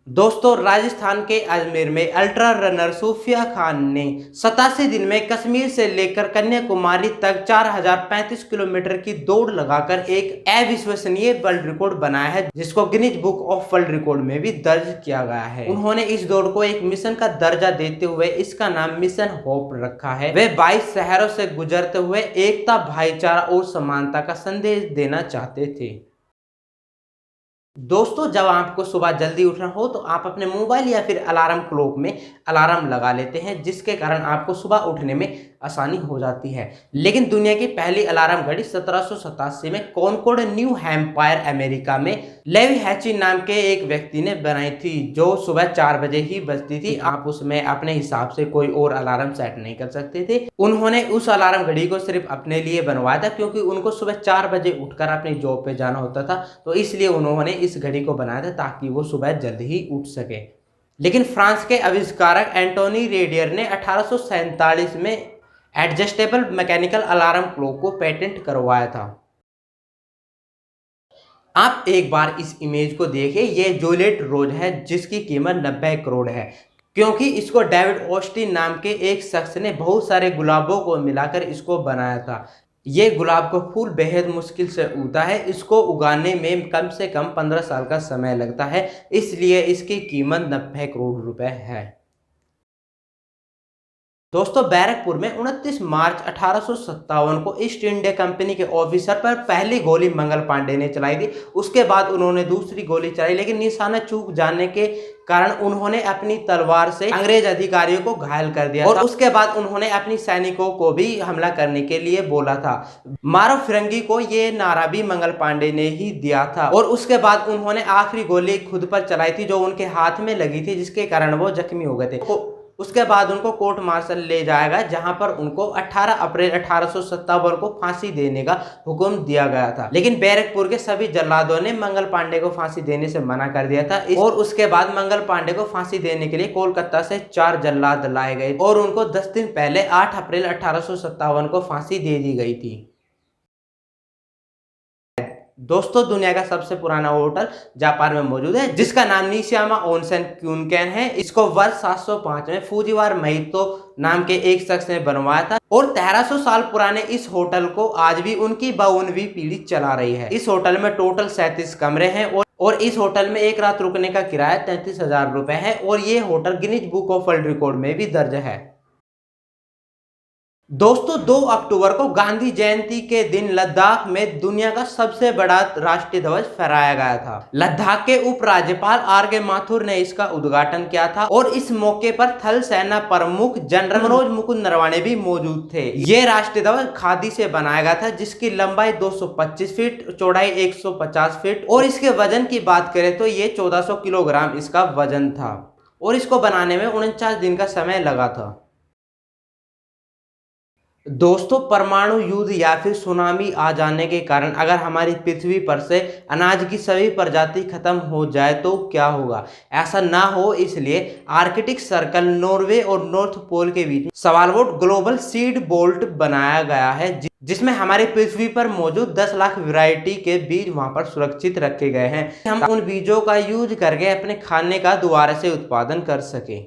दोस्तों, राजस्थान के अजमेर में अल्ट्रा रनर सूफिया खान ने 87 दिन में कश्मीर से लेकर कन्याकुमारी तक 4035 किलोमीटर की दौड़ लगाकर एक अविश्वसनीय वर्ल्ड रिकॉर्ड बनाया है, जिसको Guinness book of world record में भी दर्ज किया गया है। उन्होंने इस दौड़ को एक मिशन का दर्जा देते हुए इसका नाम मिशन होप रखा है। वे 22 शहरों से गुजरते हुए एकता, भाईचारा और समानता का संदेश देना चाहते थे। दोस्तों, जब आपको सुबह जल्दी उठना हो तो आप अपने मोबाइल या फिर अलार्म क्लॉक में अलार्म लगा लेते हैं, जिसके कारण आपको सुबह उठने में आसानी हो जाती है। लेकिन दुनिया की पहली अलार्म घड़ी 1787 में कॉनकॉर्ड, न्यू हैम्पायर, अमेरिका में लेवी हैची नाम के एक व्यक्ति ने बनाई थी, जो सुबह 4 बजे ही बजती थी। आप उसमें अपने हिसाब से कोई और अलार्म सेट नहीं कर सकते थे। उन्होंने उस अलार्म घड़ी को सिर्फ अपने लिए बनवाया था, क्योंकि उनको सुबह 4 बजे उठकर अपनी जॉब पे जाना होता था, तो इसलिए उन्होंने इस घड़ी को बनाया था ताकि वो सुबह जल्दी ही उठ सके। लेकिन फ्रांस के आविष्कारक एंटोनी रेडियर ने 1847 में एडजस्टेबल मैकेनिकल अलार्म क्लॉक को पेटेंट करवाया था। आप एक बार इस इमेज को देखिए, ये जूलियट रोज है, जिसकी कीमत 90 करोड़ है, क्योंकि इसको डेविड ऑस्टिन नाम के एक शख्स ने बहुत सारे गुलाबों को मिलाकर इसको बनाया था। ये गुलाब का फूल बेहद मुश्किल से उगता है। इसको उगाने में कम से कम 15 साल का समय लगता है, इसलिए इसकी कीमत 90 करोड़ रुपए है। दोस्तों, बैरकपुर में 29 मार्च 1857 को ईस्ट इंडिया कंपनी के ऑफिसर पर पहली गोली मंगल पांडे ने चलाई थी। उसके बाद उन्होंने दूसरी गोली चलाई, लेकिन निशाना चूक जाने के कारण उन्होंने अपनी तलवार से अंग्रेज अधिकारियों को घायल कर दिया और उसके बाद उन्होंने अपनी सैनिकों को भी हमला करने के लिए बोला था। मारो फिरंगी को ये नारा भी मंगल पांडे ने ही दिया था और उसके बाद उन्होंने आखिरी गोली खुद पर चलाई थी, जो उनके हाथ में लगी थी, जिसके कारण वो जख्मी हो गए थे। उसके बाद उनको कोर्ट मार्शल ले जाएगा, जहां पर उनको 18 अप्रैल 1857 को फांसी देने का हुक्म दिया गया था। लेकिन बैरकपुर के सभी जल्लादों ने मंगल पांडे को फांसी देने से मना कर दिया था और उसके बाद मंगल पांडे को फांसी देने के लिए कोलकाता से 4 जल्लाद लाए गए और उनको 10 दिन पहले 8 अप्रैल 1857 को फांसी दे दी गई थी। दोस्तों, दुनिया का सबसे पुराना होटल जापान में मौजूद है, जिसका नाम निशियामा ओनसेन क्यूनकेन है। इसको वर्ष 705 में फूजिवारा महितो नाम के एक शख्स ने बनवाया था और 1300 साल पुराने इस होटल को आज भी उनकी 52वीं पीढ़ी चला रही है। इस होटल में टोटल 37 कमरे हैं और इस होटल में एक रात रुकने का किराया 33,000 रुपए है और ये hotel Guinness book of world record में भी दर्ज है। दोस्तों, 2 अक्टूबर को गांधी जयंती के दिन लद्दाख में दुनिया का सबसे बड़ा राष्ट्रीय ध्वज फहराया गया था। लद्दाख के उपराज्यपाल आर.के. माथुर ने इसका उद्घाटन किया था और इस मौके पर थल सेना प्रमुख जनरल मनोज मुकुंद नरवणे भी मौजूद थे। ये राष्ट्रीय ध्वज खादी से बनाया गया था, जिसकी लंबाई 225 फीट, चौड़ाई 150 फीट और इसके वजन की बात करें तो ये 1400 किलोग्राम इसका वजन था और इसको बनाने में 49 दिन का समय लगा था। दोस्तों, परमाणु युद्ध या फिर सुनामी आ जाने के कारण अगर हमारी पृथ्वी पर से अनाज की सभी प्रजाति खत्म हो जाए तो क्या होगा? ऐसा ना हो इसलिए आर्कटिक सर्कल, नॉर्वे और नॉर्थ पोल के बीच स्वालबार्ड ग्लोबल सीड बोल्ट बनाया गया है, जिसमें हमारी पृथ्वी पर मौजूद 10 लाख वैरायटी के बीज वहां पर सुरक्षित रखे गए हैं। हम उन बीजों का यूज करके अपने खाने का दोबारा से उत्पादन कर सके।